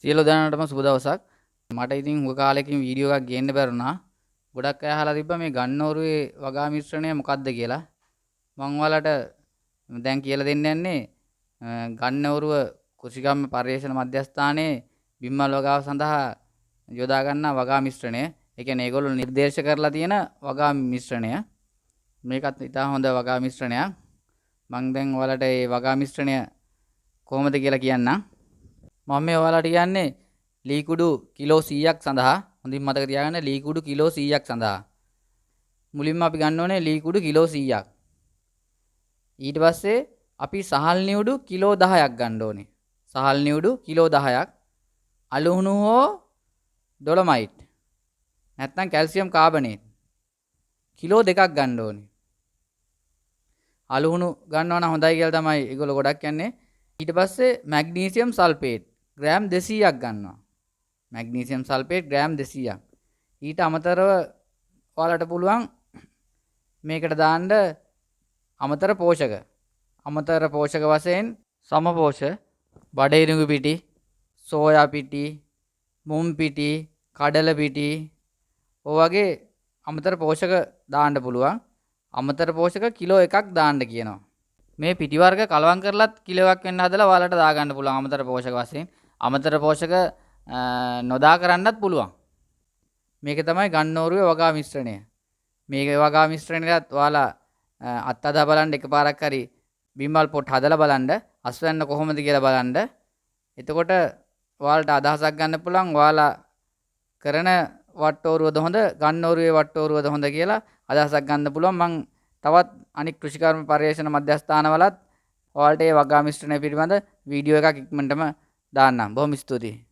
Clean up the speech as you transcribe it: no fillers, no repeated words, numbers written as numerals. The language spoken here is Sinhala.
සියලු දෙනාටම සුබ දවසක්. මට ඉතින් හුඟ කාලෙකින් වීඩියෝ එකක් ගේන්න බැරුණා. ගොඩක් අය අහලා තිබ්බා මේ ගන්නෝරුවේ වගා මිශ්‍රණය මොකක්ද කියලා. මම ඔයාලට දැන් කියලා දෙන්න යන්නේ ගන්නෝරුව කුසිගම්ම පර්යේෂණ මධ්‍යස්ථානයේ බිම්මල් වගාව සඳහා යොදා ගන්නා වගා මිශ්‍රණය. ඒ කියන්නේ ඒගොල්ලෝ නිර්දේශ කරලා තියෙන වගා මිශ්‍රණය. මේකත් ඉතා හොඳ වගා මිශ්‍රණයක්. මම දැන් ඔයාලට මේ වගා මිශ්‍රණය කොහොමද කියලා කියන්නම්. මම මේ ඔයාලට කියන්නේ ලී කුඩු කිලෝ 100ක් සඳහා හොඳින් මතක තියාගන්න ලී කුඩු කිලෝ 100ක් සඳහා මුලින්ම අපි ගන්න ඕනේ ලී කුඩු කිලෝ 100ක්. ඊට පස්සේ අපි සහල් නිවුඩු කිලෝ 10ක් ගන්න ඕනේ. සහල් නිවුඩු කිලෝ 10ක්. අලුහුණු හෝ ඩොලොමයිට් නැත්නම් කැල්සියම් කාබනේට් කිලෝ 2ක් ගන්න ඕනේ. අලුහුණු ගන්නවා නම් හොඳයි කියලා තමයි ඒගොල්ලෝ ගොඩක් කියන්නේ. ඊට පස්සේ මැග්නීසියම් සල්ෆේට් ග්‍රෑම් 200ක් ගන්නවා. මැග්නීසියම් සල්ෆේට් ග්‍රෑම් 200ක්. ඊට අමතරව ඔයාලට පුළුවන් මේකට දාන්න අමතර පෝෂක. අමතර පෝෂක වශයෙන් සමපෝෂ, බඩිරුඟු පිටි, සෝයා පිටි, මුම් පිටි, කඩල පිටි ඔය වගේ අමතර පෝෂක දාන්න පුළුවන්. අමතර පෝෂක කිලෝ 1ක් දාන්න කියනවා. මේ පිටි වර්ග කලවම් කරලත් කිලෝ 1ක් වෙන්න හදලා ඔයාලට දාගන්න පුළුවන් අමතර පෝෂක වශයෙන්. අමතර පෝෂක නොදා කරන්නත් පුළුවන්. මේක තමයි ගන්නෝරුවේ වගා මිශ්‍රණය. මේක වගා මිශ්‍රණයත් ඔයාලා අත්අදා බලන්න එකපාරක් හරි බිම්බල් පොට් හදලා බලන්න අස්වැන්න කොහොමද කියලා බලන්න. එතකොට ඔයාලට අදහසක් ගන්න පුළුවන් ඔයාලා කරන වට්ටෝරුවද හොඳ ගන්නෝරුවේ වට්ටෝරුවද හොඳ කියලා අදහසක් ගන්න පුළුවන්. මං තවත් අනික් කෘෂිකර්ම පර්යේෂණ මධ්‍යස්ථානවලත් ඔයාලට මේ වගා මිශ්‍රණය පිළිබඳ වීඩියෝ එකක් ඉක්මනටම දාන්නම්. බොහොම ස්තුතියි.